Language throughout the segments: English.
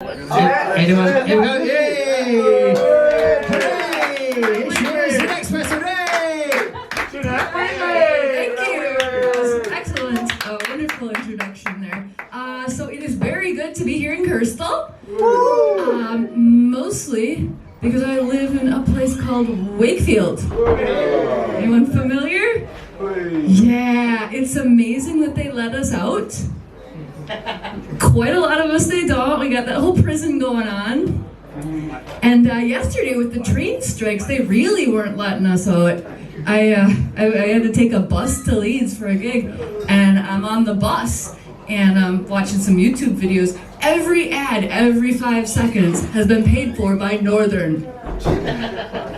Anyone? Here we go. Yay! Hooray! Here's the next person. Hooray! Jeanette! Thank you. Excellent. Wonderful introduction there. So it is very good to be here in Kirkstall. Mostly because I live in a place called Wakefield. Anyone familiar? Yeah, it's amazing that they let us out. Quite a lot of us they don't. We got that whole prison going on. And yesterday with the train strikes, they really weren't letting us out. I had to take a bus to Leeds for a gig, and I'm on the bus and I'm watching some YouTube videos. Every ad, every 5 seconds, has been paid for by Northern.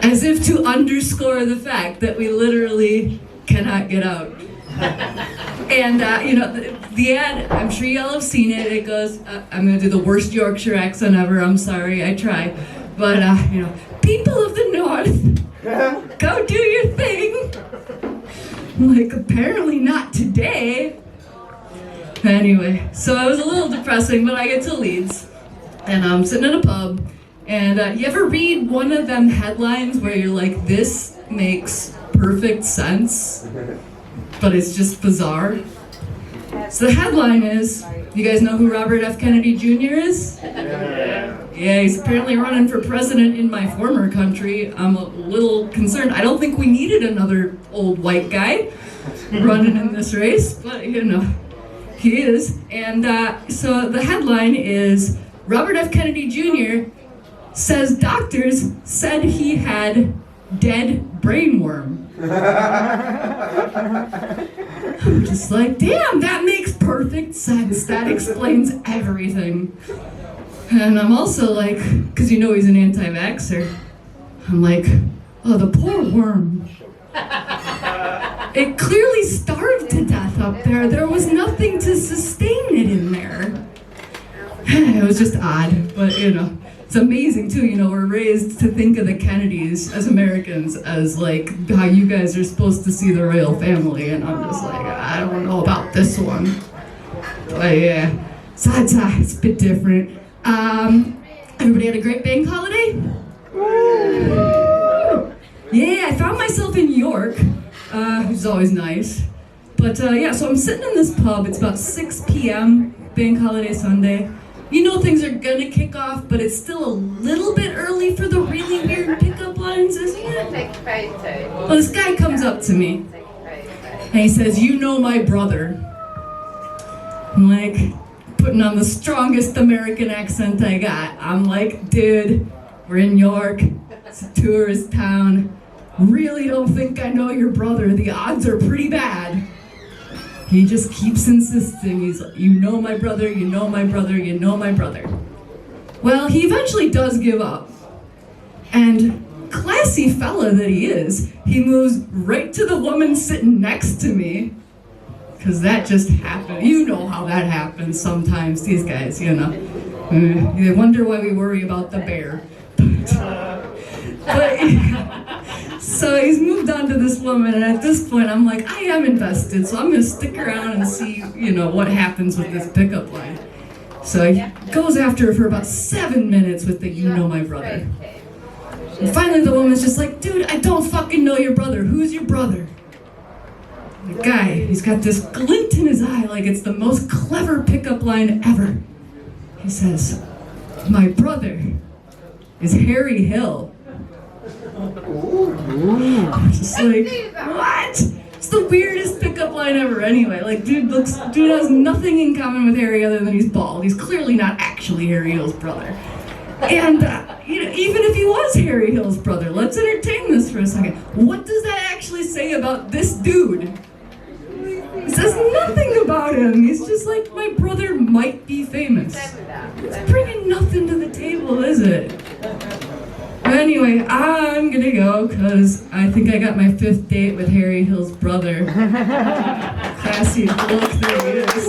As if to underscore the fact that we literally cannot get out. And the ad, I'm sure y'all have seen it. It goes, I'm gonna do the worst Yorkshire accent ever. I'm sorry, I try. But people of the North, go do your thing. Like, apparently not today. Anyway, so it was a little depressing, but I get to Leeds, and I'm sitting in a pub, and you ever read one of them headlines where you're like, this makes perfect sense, but it's just bizarre? So the headline is, you guys know who Robert F. Kennedy Jr. is? Yeah, he's apparently running for president in my former country. I'm a little concerned. I don't think we needed another old white guy running in this race, but he is. And so the headline is, Robert F. Kennedy Jr. says doctors said he had dead brainworm. I'm just like, damn, that makes perfect sense. That explains everything. And I'm also like, because he's an anti-vaxxer, I'm like, oh, the poor worm. It clearly starved to death up there. There was nothing to sustain it in there. It was just odd, but it's amazing too. We're raised to think of the Kennedys as Americans as like how you guys are supposed to see the royal family, and I'm just like, I don't know about this one. But yeah, so it's a bit different. Everybody had a great bank holiday? Yeah, I found myself in York, which is always nice. But so I'm sitting in this pub. It's about 6 p.m. Bank holiday Sunday. Things are gonna kick off, but it's still a little bit early for the really weird pickup lines, isn't it? Well, this guy comes up to me, and he says, "You know my brother." I'm like, putting on the strongest American accent I got. I'm like, dude, we're in York. It's a tourist town. Really don't think I know your brother. The odds are pretty bad. He just keeps insisting. He's like, you know my brother, you know my brother, you know my brother. Well, he eventually does give up. And classy fella that he is, he moves right to the woman sitting next to me. Because that just happened. You know how that happens sometimes, these guys, They wonder why we worry about the bear. So he's moved on to this woman, and at this point I'm like, I am invested, so I'm gonna stick around and see, what happens with this pickup line. So he goes after her for about 7 minutes with the you know my brother. And finally the woman's just like, dude, I don't fucking know your brother. Who's your brother? The guy, he's got this glint in his eye like it's the most clever pickup line ever. He says, my brother is Harry Hill. I'm just like, what? It's the weirdest pickup line ever anyway. Like, dude has nothing in common with Harry other than he's bald. He's clearly not actually Harry Hill's brother. And, even if he was Harry Hill's brother, let's entertain this for a second. What does that actually say about this dude? It says nothing about him. He's just like, my brother might be famous. It's bringing nothing to the table, is it? Anyway, I'm gonna go because I think I got my 5th date with Harry Hill's brother. Classy look, there he is.